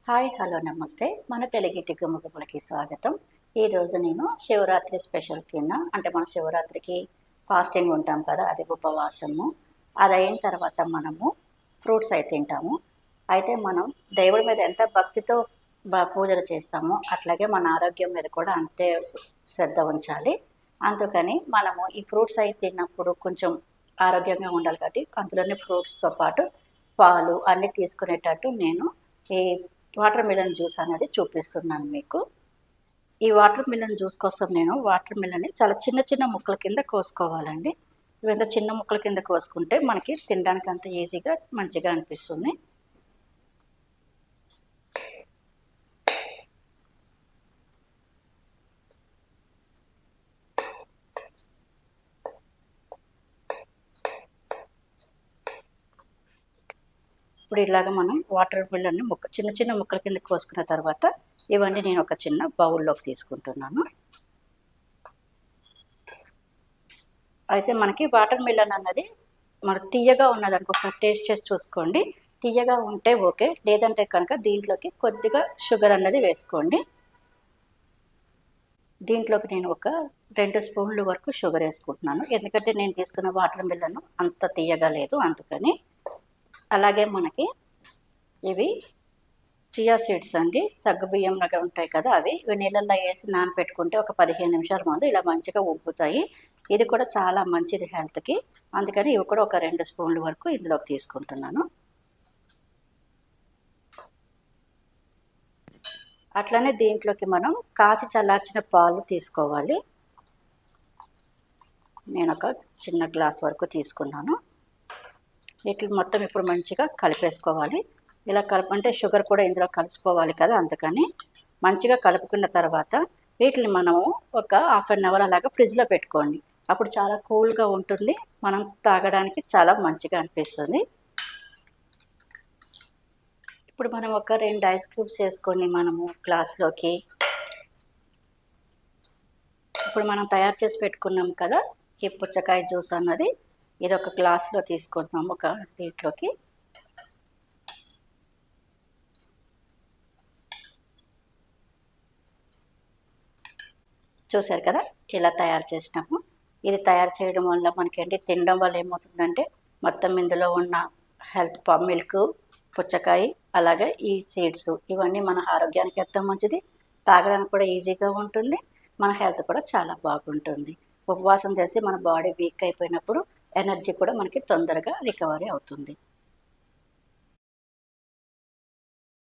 Hi hello నమస్తే మన తెలుగింటి గుమ్మగుమ్మలకి స్వాగతం. ఈరోజు నేను శివరాత్రి స్పెషల్ కింద అంటే మన శివరాత్రికి ఫాస్టింగ్ ఉంటాం కదా, అది ఉపవాసము. అది అయిన తర్వాత మనము ఫ్రూట్స్ అయితే తింటాము. అయితే మనం దేవుడి మీద ఎంత భక్తితో పూజలు చేస్తామో అట్లాగే మన ఆరోగ్యం మీద కూడా అంతే శ్రద్ధ ఉంచాలి. అందుకని మనము ఈ ఫ్రూట్స్ అయితే తిన్నప్పుడు కొంచెం ఆరోగ్యంగా ఉండాలి కాబట్టి అందులోని ఫ్రూట్స్తో పాటు పాలు అన్నీ తీసుకునేటట్టు నేను ఈ వాటర్ మిలన్ జ్యూస్ అనేది చూపిస్తున్నాను మీకు. ఈ వాటర్ మిలన్ జ్యూస్ కోసం నేను వాటర్ మిలన్ని చాలా చిన్న చిన్న ముక్కల కింద కోసుకోవాలండి. ఇవంతా చిన్న ముక్కల కింద కోసుకుంటే మనకి తినడానికి అంత ఈజీగా మంచిగా అనిపిస్తుంది. ఇప్పుడు ఇలాగ మనం వాటర్ మిలన్ని చిన్న చిన్న ముక్కల కింద కోసుకున్న తర్వాత ఇవన్నీ నేను ఒక చిన్న బౌల్లోకి తీసుకుంటున్నాను. అయితే మనకి వాటర్ మిలన్ అన్నది మనకు తీయగా ఉన్నదానికి ఒకసారి టేస్ట్ చేసి చూసుకోండి. తీయగా ఉంటే ఓకే, లేదంటే కనుక దీంట్లోకి కొద్దిగా షుగర్ అన్నది వేసుకోండి. దీంట్లోకి నేను ఒక 2 స్పూన్ల వరకు షుగర్ వేసుకుంటున్నాను, ఎందుకంటే నేను తీసుకున్న వాటర్ మిలన్ అంత తీయగా లేదు అందుకని. అలాగే మనకి ఇవి చియా సీడ్స్ అండి, సగ్గుబియ్యం లాగా ఉంటాయి కదా, ఇవి నీళ్ళల్లో వేసి నానపెట్టుకుంటే ఒక 15 నిమిషాల ముందు ఇలా మంచిగా ఉబ్బుతాయి. ఇది కూడా చాలా మంచిది హెల్త్కి, అందుకని ఇవి కూడా ఒక 2 స్పూన్ల వరకు ఇందులోకి తీసుకుంటున్నాను. అట్లనే దీంట్లోకి మనం కాచి చల్లార్చిన పాలు తీసుకోవాలి. నేను ఒక చిన్న గ్లాస్ వరకు తీసుకున్నాను. వీటిని మొత్తం ఇప్పుడు మంచిగా కలిపేసుకోవాలి. ఇలా కలపంటే షుగర్ కూడా ఇందులో కలిసిపోవాలి కదా, అందుకని మంచిగా కలుపుకున్న తర్వాత వీటిని మనము ఒక హాఫ్ అన్ అవర్ అలాగా ఫ్రిడ్జ్లో పెట్టుకోండి. అప్పుడు చాలా కూల్గా ఉంటుంది, మనం తాగడానికి చాలా మంచిగా అనిపిస్తుంది. ఇప్పుడు మనం ఒక 2 ఐస్ క్యూబ్స్ వేసుకొని మనము గ్లాస్లోకి ఇప్పుడు మనం తయారు చేసి పెట్టుకున్నాం కదా ఈ పుచ్చకాయ జ్యూస్ అన్నది, ఇది ఒక గ్లాస్లో తీసుకుంటున్నాము. ఒక దీంట్లోకి చూసారు కదా ఇలా తయారు చేసినాము. ఇది తయారు చేయడం వల్ల మనకేంటి, తినడం వల్ల ఏమవుతుందంటే మొత్తం ఇందులో ఉన్న హెల్త్ మిల్క్, పుచ్చకాయ, అలాగే ఈ సీడ్స్ ఇవన్నీ మన ఆరోగ్యానికి ఎంతో మంచిది. తాగడానికి కూడా ఈజీగా ఉంటుంది, మన హెల్త్ కూడా చాలా బాగుంటుంది. ఉపవాసం చేసి మన బాడీ వీక్ అయిపోయినప్పుడు ఎనర్జీ కూడా మనకి తొందరగా రికవరీ అవుతుంది.